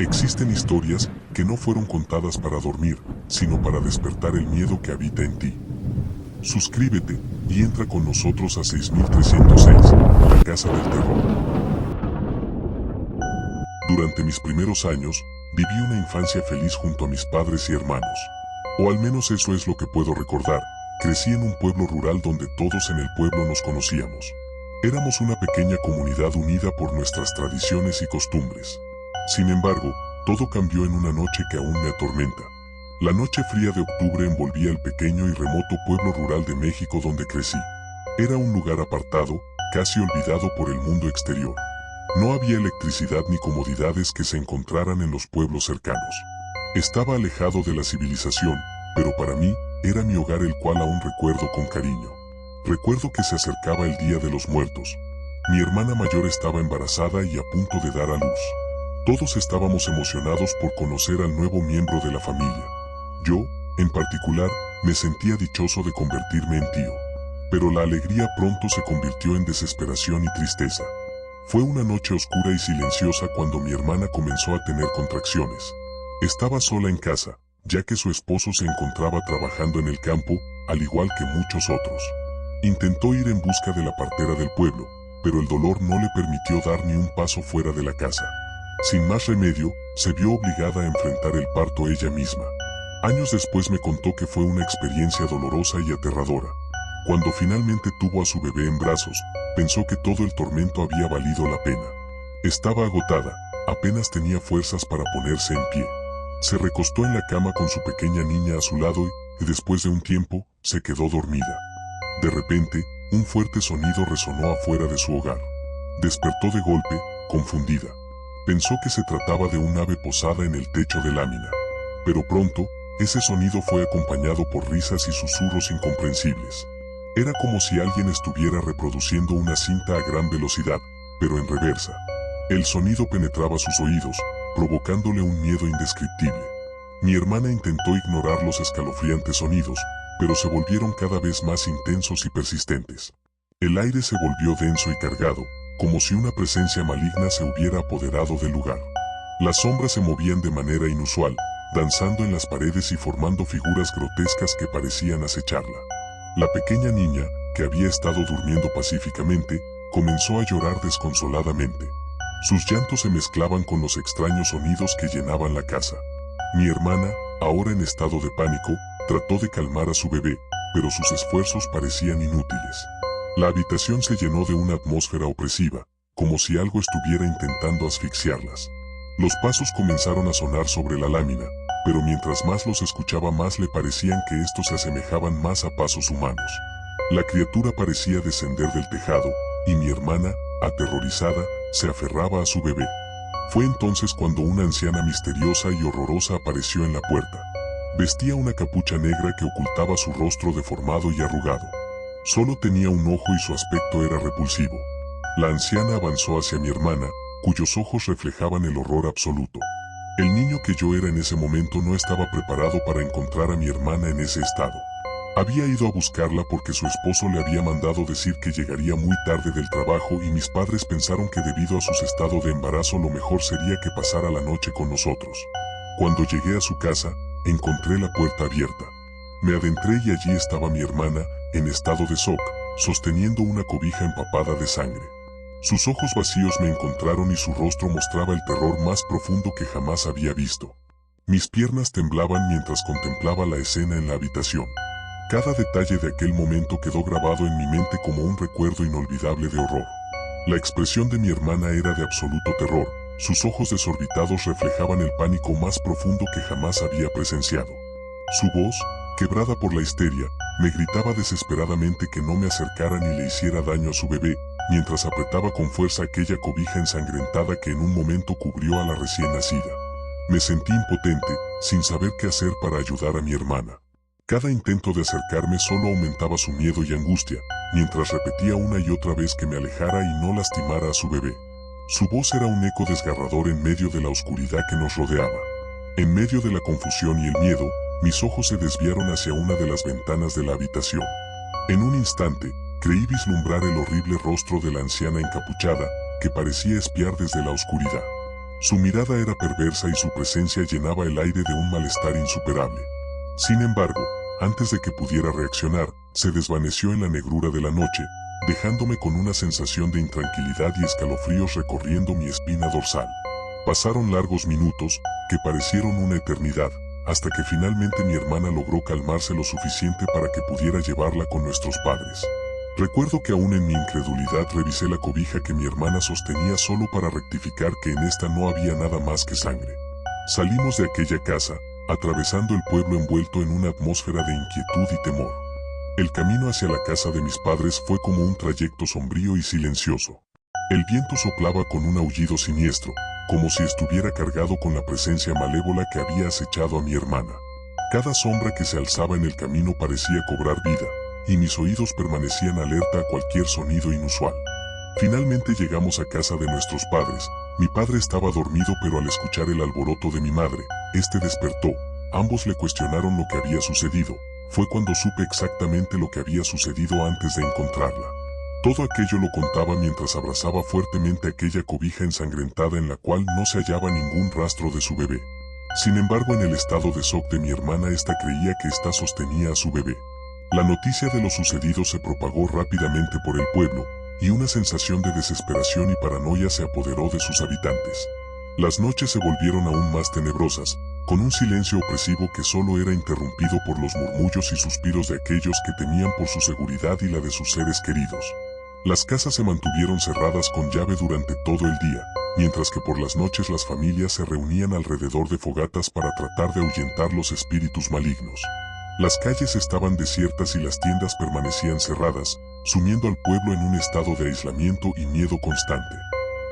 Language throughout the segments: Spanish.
Existen historias que no fueron contadas para dormir, sino para despertar el miedo que habita en ti. Suscríbete y entra con nosotros a 6306, la Casa del Terror. Durante mis primeros años, viví una infancia feliz junto a mis padres y hermanos. O al menos eso es lo que puedo recordar. Crecí en un pueblo rural donde todos en el pueblo nos conocíamos. Éramos una pequeña comunidad unida por nuestras tradiciones y costumbres. Sin embargo, todo cambió en una noche que aún me atormenta. La noche fría de octubre envolvía el pequeño y remoto pueblo rural de México donde crecí. Era un lugar apartado, casi olvidado por el mundo exterior. No había electricidad ni comodidades que se encontraran en los pueblos cercanos. Estaba alejado de la civilización, pero para mí, era mi hogar el cual aún recuerdo con cariño. Recuerdo que se acercaba el Día de los Muertos. Mi hermana mayor estaba embarazada y a punto de dar a luz. Todos estábamos emocionados por conocer al nuevo miembro de la familia. Yo, en particular, me sentía dichoso de convertirme en tío. Pero la alegría pronto se convirtió en desesperación y tristeza. Fue una noche oscura y silenciosa cuando mi hermana comenzó a tener contracciones. Estaba sola en casa, ya que su esposo se encontraba trabajando en el campo, al igual que muchos otros. Intentó ir en busca de la partera del pueblo, pero el dolor no le permitió dar ni un paso fuera de la casa. Sin más remedio, se vio obligada a enfrentar el parto ella misma. Años después me contó que fue una experiencia dolorosa y aterradora. Cuando finalmente tuvo a su bebé en brazos, pensó que todo el tormento había valido la pena. Estaba agotada, apenas tenía fuerzas para ponerse en pie. Se recostó en la cama con su pequeña niña a su lado y después de un tiempo, se quedó dormida. De repente, un fuerte sonido resonó afuera de su hogar. Despertó de golpe, confundida. Pensó que se trataba de un ave posada en el techo de lámina. Pero pronto, ese sonido fue acompañado por risas y susurros incomprensibles. Era como si alguien estuviera reproduciendo una cinta a gran velocidad, pero en reversa. El sonido penetraba sus oídos, provocándole un miedo indescriptible. Mi hermana intentó ignorar los escalofriantes sonidos, pero se volvieron cada vez más intensos y persistentes. El aire se volvió denso y cargado, como si una presencia maligna se hubiera apoderado del lugar. Las sombras se movían de manera inusual, danzando en las paredes y formando figuras grotescas que parecían acecharla. La pequeña niña, que había estado durmiendo pacíficamente, comenzó a llorar desconsoladamente. Sus llantos se mezclaban con los extraños sonidos que llenaban la casa. Mi hermana, ahora en estado de pánico, trató de calmar a su bebé, pero sus esfuerzos parecían inútiles. La habitación se llenó de una atmósfera opresiva, como si algo estuviera intentando asfixiarlas. Los pasos comenzaron a sonar sobre la lámina, pero mientras más los escuchaba más le parecían que estos se asemejaban más a pasos humanos. La criatura parecía descender del tejado, y mi hermana, aterrorizada, se aferraba a su bebé. Fue entonces cuando una anciana misteriosa y horrorosa apareció en la puerta. Vestía una capucha negra que ocultaba su rostro deformado y arrugado. Solo tenía un ojo y su aspecto era repulsivo. La anciana avanzó hacia mi hermana, cuyos ojos reflejaban el horror absoluto. El niño que yo era en ese momento no estaba preparado para encontrar a mi hermana en ese estado. Había ido a buscarla porque su esposo le había mandado decir que llegaría muy tarde del trabajo y mis padres pensaron que debido a su estado de embarazo lo mejor sería que pasara la noche con nosotros. Cuando llegué a su casa, encontré la puerta abierta. Me adentré y allí estaba mi hermana, en estado de shock, sosteniendo una cobija empapada de sangre. Sus ojos vacíos me encontraron y su rostro mostraba el terror más profundo que jamás había visto. Mis piernas temblaban mientras contemplaba la escena en la habitación. Cada detalle de aquel momento quedó grabado en mi mente como un recuerdo inolvidable de horror. La expresión de mi hermana era de absoluto terror, sus ojos desorbitados reflejaban el pánico más profundo que jamás había presenciado. Su voz, quebrada por la histeria, me gritaba desesperadamente que no me acercara ni le hiciera daño a su bebé, mientras apretaba con fuerza aquella cobija ensangrentada que en un momento cubrió a la recién nacida. Me sentí impotente, sin saber qué hacer para ayudar a mi hermana. Cada intento de acercarme solo aumentaba su miedo y angustia, mientras repetía una y otra vez que me alejara y no lastimara a su bebé. Su voz era un eco desgarrador en medio de la oscuridad que nos rodeaba. En medio de la confusión y el miedo, mis ojos se desviaron hacia una de las ventanas de la habitación. En un instante, creí vislumbrar el horrible rostro de la anciana encapuchada, que parecía espiar desde la oscuridad. Su mirada era perversa y su presencia llenaba el aire de un malestar insuperable. Sin embargo, antes de que pudiera reaccionar, se desvaneció en la negrura de la noche, dejándome con una sensación de intranquilidad y escalofríos recorriendo mi espina dorsal. Pasaron largos minutos, que parecieron una eternidad, hasta que finalmente mi hermana logró calmarse lo suficiente para que pudiera llevarla con nuestros padres. Recuerdo que aún en mi incredulidad revisé la cobija que mi hermana sostenía solo para rectificar que en esta no había nada más que sangre. Salimos de aquella casa, atravesando el pueblo envuelto en una atmósfera de inquietud y temor. El camino hacia la casa de mis padres fue como un trayecto sombrío y silencioso. El viento soplaba con un aullido siniestro, como si estuviera cargado con la presencia malévola que había acechado a mi hermana. Cada sombra que se alzaba en el camino parecía cobrar vida, y mis oídos permanecían alerta a cualquier sonido inusual. Finalmente llegamos a casa de nuestros padres. Mi padre estaba dormido, pero al escuchar el alboroto de mi madre, este despertó. Ambos le cuestionaron lo que había sucedido. Fue cuando supe exactamente lo que había sucedido antes de encontrarla. Todo aquello lo contaba mientras abrazaba fuertemente aquella cobija ensangrentada en la cual no se hallaba ningún rastro de su bebé. Sin embargo, en el estado de shock de mi hermana, esta creía que ésta sostenía a su bebé. La noticia de lo sucedido se propagó rápidamente por el pueblo, y una sensación de desesperación y paranoia se apoderó de sus habitantes. Las noches se volvieron aún más tenebrosas, con un silencio opresivo que solo era interrumpido por los murmullos y suspiros de aquellos que temían por su seguridad y la de sus seres queridos. Las casas se mantuvieron cerradas con llave durante todo el día, mientras que por las noches las familias se reunían alrededor de fogatas para tratar de ahuyentar los espíritus malignos. Las calles estaban desiertas y las tiendas permanecían cerradas, sumiendo al pueblo en un estado de aislamiento y miedo constante.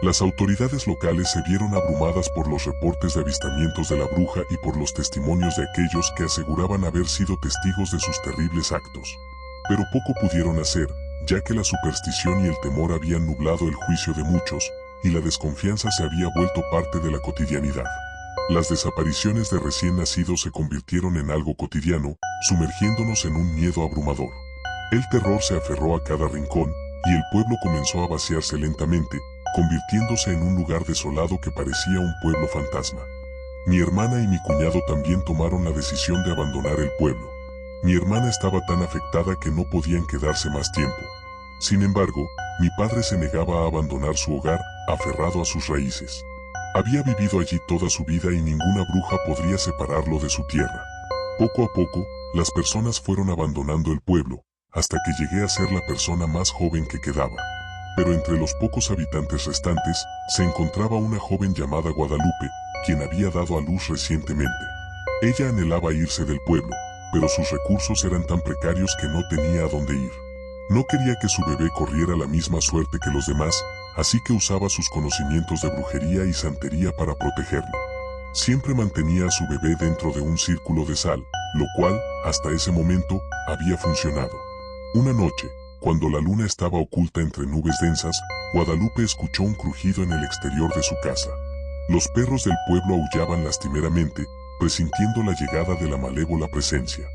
Las autoridades locales se vieron abrumadas por los reportes de avistamientos de la bruja y por los testimonios de aquellos que aseguraban haber sido testigos de sus terribles actos. Pero poco pudieron hacer, ya que la superstición y el temor habían nublado el juicio de muchos, y la desconfianza se había vuelto parte de la cotidianidad. Las desapariciones de recién nacidos se convirtieron en algo cotidiano, sumergiéndonos en un miedo abrumador. El terror se aferró a cada rincón, y el pueblo comenzó a vaciarse lentamente, convirtiéndose en un lugar desolado que parecía un pueblo fantasma. Mi hermana y mi cuñado también tomaron la decisión de abandonar el pueblo. Mi hermana estaba tan afectada que no podían quedarse más tiempo. Sin embargo, mi padre se negaba a abandonar su hogar, aferrado a sus raíces. Había vivido allí toda su vida y ninguna bruja podría separarlo de su tierra. Poco a poco, las personas fueron abandonando el pueblo, hasta que llegué a ser la persona más joven que quedaba. Pero entre los pocos habitantes restantes, se encontraba una joven llamada Guadalupe, quien había dado a luz recientemente. Ella anhelaba irse del pueblo, pero sus recursos eran tan precarios que no tenía a dónde ir. No quería que su bebé corriera la misma suerte que los demás, así que usaba sus conocimientos de brujería y santería para protegerlo. Siempre mantenía a su bebé dentro de un círculo de sal, lo cual, hasta ese momento, había funcionado. Una noche, cuando la luna estaba oculta entre nubes densas, Guadalupe escuchó un crujido en el exterior de su casa. Los perros del pueblo aullaban lastimeramente, presintiendo la llegada de la malévola presencia.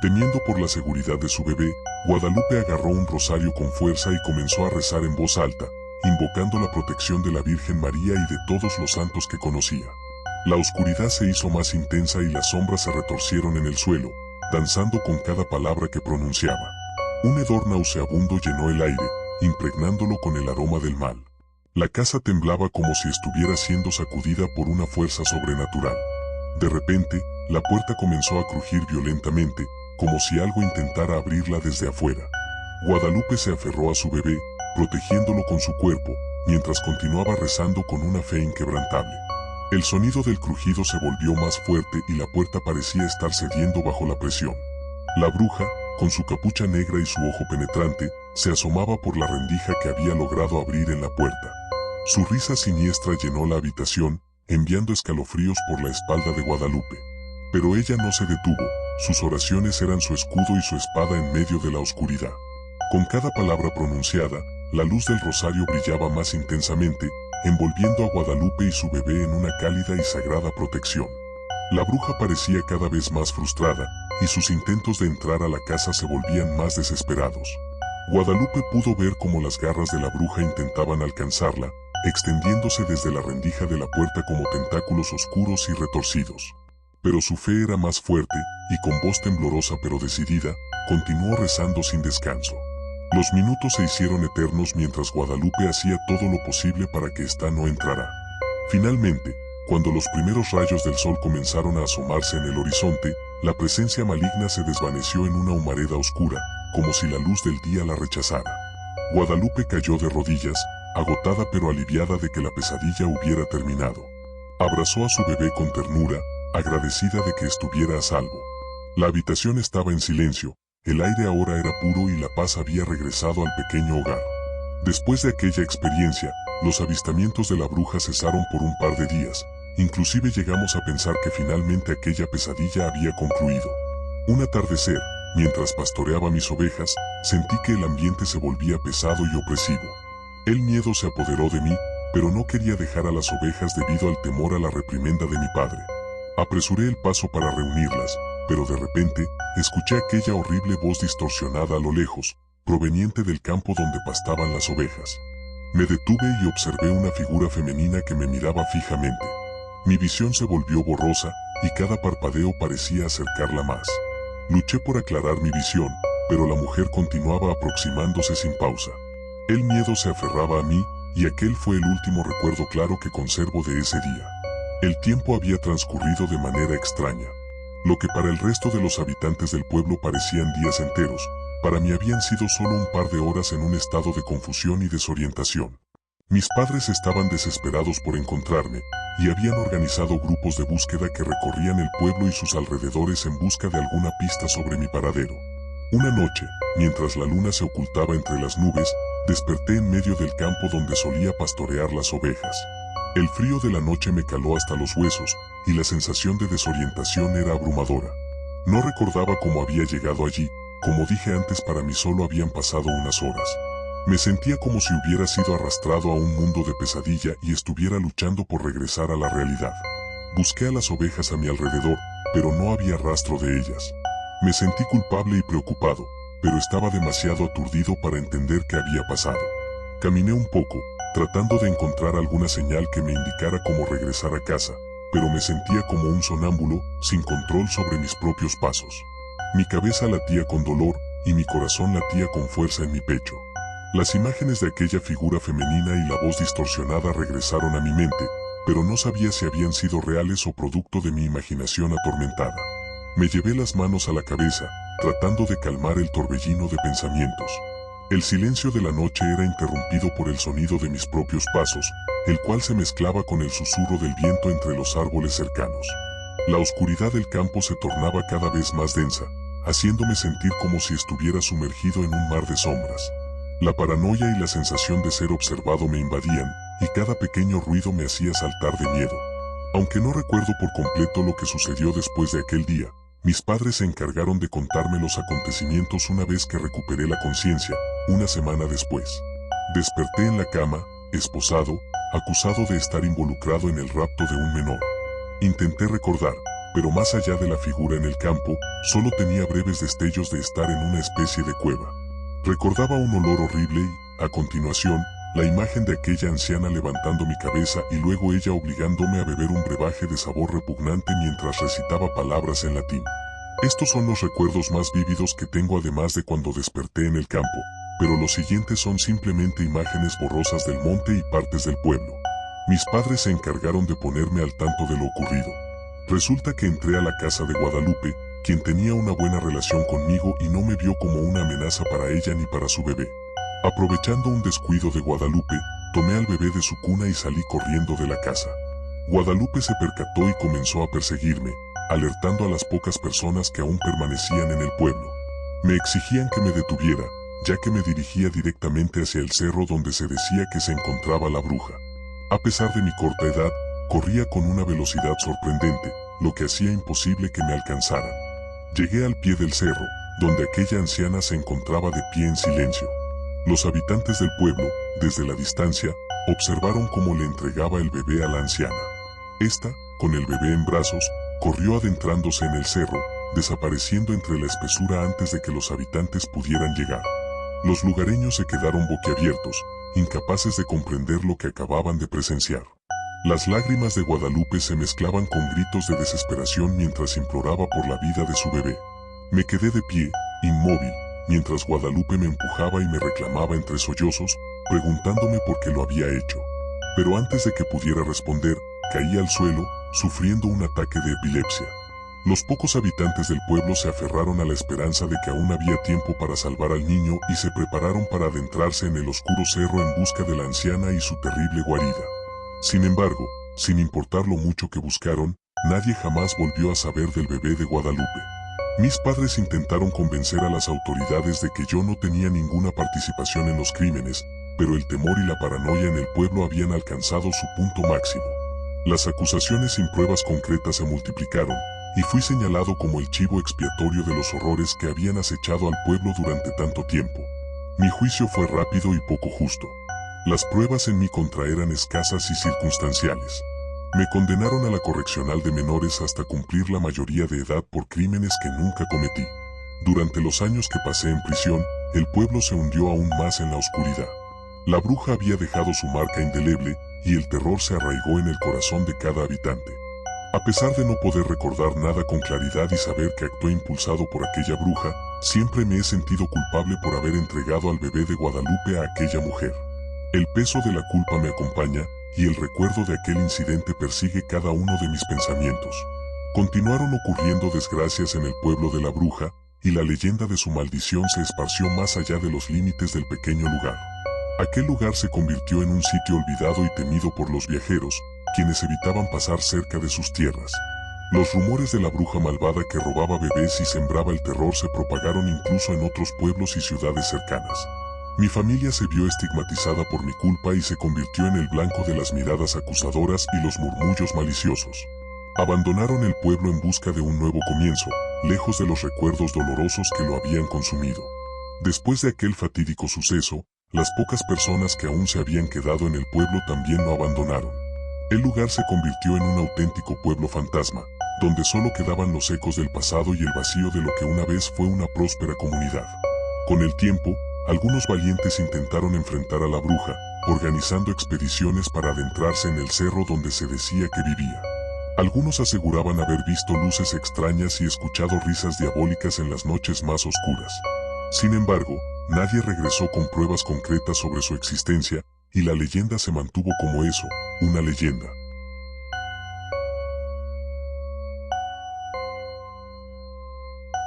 Temiendo por la seguridad de su bebé, Guadalupe agarró un rosario con fuerza y comenzó a rezar en voz alta, invocando la protección de la Virgen María y de todos los santos que conocía. La oscuridad se hizo más intensa y las sombras se retorcieron en el suelo, danzando con cada palabra que pronunciaba. Un hedor nauseabundo llenó el aire, impregnándolo con el aroma del mal. La casa temblaba como si estuviera siendo sacudida por una fuerza sobrenatural. De repente, la puerta comenzó a crujir violentamente, como si algo intentara abrirla desde afuera. Guadalupe se aferró a su bebé, protegiéndolo con su cuerpo, mientras continuaba rezando con una fe inquebrantable. El sonido del crujido se volvió más fuerte y la puerta parecía estar cediendo bajo la presión. La bruja, con su capucha negra y su ojo penetrante, se asomaba por la rendija que había logrado abrir en la puerta. Su risa siniestra llenó la habitación, enviando escalofríos por la espalda de Guadalupe. Pero ella no se detuvo, sus oraciones eran su escudo y su espada en medio de la oscuridad. Con cada palabra pronunciada, la luz del rosario brillaba más intensamente, envolviendo a Guadalupe y su bebé en una cálida y sagrada protección. La bruja parecía cada vez más frustrada, y sus intentos de entrar a la casa se volvían más desesperados. Guadalupe pudo ver cómo las garras de la bruja intentaban alcanzarla, extendiéndose desde la rendija de la puerta como tentáculos oscuros y retorcidos. Pero su fe era más fuerte, y con voz temblorosa pero decidida, continuó rezando sin descanso. Los minutos se hicieron eternos mientras Guadalupe hacía todo lo posible para que ésta no entrara. Finalmente, cuando los primeros rayos del sol comenzaron a asomarse en el horizonte, la presencia maligna se desvaneció en una humareda oscura, como si la luz del día la rechazara. Guadalupe cayó de rodillas, agotada pero aliviada de que la pesadilla hubiera terminado. Abrazó a su bebé con ternura, agradecida de que estuviera a salvo. La habitación estaba en silencio, el aire ahora era puro y la paz había regresado al pequeño hogar. Después de aquella experiencia, los avistamientos de la bruja cesaron por un par de días, inclusive llegamos a pensar que finalmente aquella pesadilla había concluido. Un atardecer, mientras pastoreaba mis ovejas, sentí que el ambiente se volvía pesado y opresivo. El miedo se apoderó de mí, pero no quería dejar a las ovejas debido al temor a la reprimenda de mi padre. Apresuré el paso para reunirlas, pero de repente, escuché aquella horrible voz distorsionada a lo lejos, proveniente del campo donde pastaban las ovejas. Me detuve y observé una figura femenina que me miraba fijamente. Mi visión se volvió borrosa, y cada parpadeo parecía acercarla más. Luché por aclarar mi visión, pero la mujer continuaba aproximándose sin pausa. El miedo se aferraba a mí, y aquel fue el último recuerdo claro que conservo de ese día. El tiempo había transcurrido de manera extraña. Lo que para el resto de los habitantes del pueblo parecían días enteros, para mí habían sido solo un par de horas en un estado de confusión y desorientación. Mis padres estaban desesperados por encontrarme, y habían organizado grupos de búsqueda que recorrían el pueblo y sus alrededores en busca de alguna pista sobre mi paradero. Una noche, mientras la luna se ocultaba entre las nubes, desperté en medio del campo donde solía pastorear las ovejas. El frío de la noche me caló hasta los huesos, y la sensación de desorientación era abrumadora. No recordaba cómo había llegado allí, como dije antes, para mí solo habían pasado unas horas. Me sentía como si hubiera sido arrastrado a un mundo de pesadilla y estuviera luchando por regresar a la realidad. Busqué a las ovejas a mi alrededor, pero no había rastro de ellas. Me sentí culpable y preocupado, pero estaba demasiado aturdido para entender qué había pasado. Caminé un poco, tratando de encontrar alguna señal que me indicara cómo regresar a casa, pero me sentía como un sonámbulo, sin control sobre mis propios pasos. Mi cabeza latía con dolor, y mi corazón latía con fuerza en mi pecho. Las imágenes de aquella figura femenina y la voz distorsionada regresaron a mi mente, pero no sabía si habían sido reales o producto de mi imaginación atormentada. Me llevé las manos a la cabeza, tratando de calmar el torbellino de pensamientos. El silencio de la noche era interrumpido por el sonido de mis propios pasos, el cual se mezclaba con el susurro del viento entre los árboles cercanos. La oscuridad del campo se tornaba cada vez más densa, haciéndome sentir como si estuviera sumergido en un mar de sombras. La paranoia y la sensación de ser observado me invadían, y cada pequeño ruido me hacía saltar de miedo. Aunque no recuerdo por completo lo que sucedió después de aquel día, mis padres se encargaron de contarme los acontecimientos una vez que recuperé la conciencia, una semana después. Desperté en la cama, esposado, acusado de estar involucrado en el rapto de un menor. Intenté recordar, pero más allá de la figura en el campo, solo tenía breves destellos de estar en una especie de cueva. Recordaba un olor horrible y, a continuación, la imagen de aquella anciana levantando mi cabeza y luego ella obligándome a beber un brebaje de sabor repugnante mientras recitaba palabras en latín. Estos son los recuerdos más vívidos que tengo, además de cuando desperté en el campo, pero los siguientes son simplemente imágenes borrosas del monte y partes del pueblo. Mis padres se encargaron de ponerme al tanto de lo ocurrido. Resulta que entré a la casa de Guadalupe, quien tenía una buena relación conmigo y no me vio como una amenaza para ella ni para su bebé. Aprovechando un descuido de Guadalupe, tomé al bebé de su cuna y salí corriendo de la casa. Guadalupe se percató y comenzó a perseguirme, alertando a las pocas personas que aún permanecían en el pueblo. Me exigían que me detuviera, ya que me dirigía directamente hacia el cerro donde se decía que se encontraba la bruja. A pesar de mi corta edad, corría con una velocidad sorprendente, lo que hacía imposible que me alcanzaran. Llegué al pie del cerro, donde aquella anciana se encontraba de pie en silencio. Los habitantes del pueblo, desde la distancia, observaron cómo le entregaba el bebé a la anciana. Esta, con el bebé en brazos, corrió adentrándose en el cerro, desapareciendo entre la espesura antes de que los habitantes pudieran llegar. Los lugareños se quedaron boquiabiertos, incapaces de comprender lo que acababan de presenciar. Las lágrimas de Guadalupe se mezclaban con gritos de desesperación mientras imploraba por la vida de su bebé. Me quedé de pie, inmóvil, mientras Guadalupe me empujaba y me reclamaba entre sollozos, preguntándome por qué lo había hecho. Pero antes de que pudiera responder, caí al suelo, sufriendo un ataque de epilepsia. Los pocos habitantes del pueblo se aferraron a la esperanza de que aún había tiempo para salvar al niño y se prepararon para adentrarse en el oscuro cerro en busca de la anciana y su terrible guarida. Sin embargo, sin importar lo mucho que buscaron, nadie jamás volvió a saber del bebé de Guadalupe. Mis padres intentaron convencer a las autoridades de que yo no tenía ninguna participación en los crímenes, pero el temor y la paranoia en el pueblo habían alcanzado su punto máximo. Las acusaciones sin pruebas concretas se multiplicaron, y fui señalado como el chivo expiatorio de los horrores que habían acechado al pueblo durante tanto tiempo. Mi juicio fue rápido y poco justo. Las pruebas en mi contra eran escasas y circunstanciales. Me condenaron a la correccional de menores hasta cumplir la mayoría de edad por crímenes que nunca cometí. Durante los años que pasé en prisión, el pueblo se hundió aún más en la oscuridad. La bruja había dejado su marca indeleble, y el terror se arraigó en el corazón de cada habitante. A pesar de no poder recordar nada con claridad y saber que actué impulsado por aquella bruja, siempre me he sentido culpable por haber entregado al bebé de Guadalupe a aquella mujer. El peso de la culpa me acompaña, y el recuerdo de aquel incidente persigue cada uno de mis pensamientos. Continuaron ocurriendo desgracias en el pueblo de la bruja, y la leyenda de su maldición se esparció más allá de los límites del pequeño lugar. Aquel lugar se convirtió en un sitio olvidado y temido por los viajeros, quienes evitaban pasar cerca de sus tierras. Los rumores de la bruja malvada que robaba bebés y sembraba el terror se propagaron incluso en otros pueblos y ciudades cercanas. Mi familia se vio estigmatizada por mi culpa y se convirtió en el blanco de las miradas acusadoras y los murmullos maliciosos. Abandonaron el pueblo en busca de un nuevo comienzo, lejos de los recuerdos dolorosos que lo habían consumido. Después de aquel fatídico suceso, las pocas personas que aún se habían quedado en el pueblo también lo abandonaron. El lugar se convirtió en un auténtico pueblo fantasma, donde solo quedaban los ecos del pasado y el vacío de lo que una vez fue una próspera comunidad. Con el tiempo, algunos valientes intentaron enfrentar a la bruja, organizando expediciones para adentrarse en el cerro donde se decía que vivía. Algunos aseguraban haber visto luces extrañas y escuchado risas diabólicas en las noches más oscuras. Sin embargo, nadie regresó con pruebas concretas sobre su existencia, y la leyenda se mantuvo como eso, una leyenda.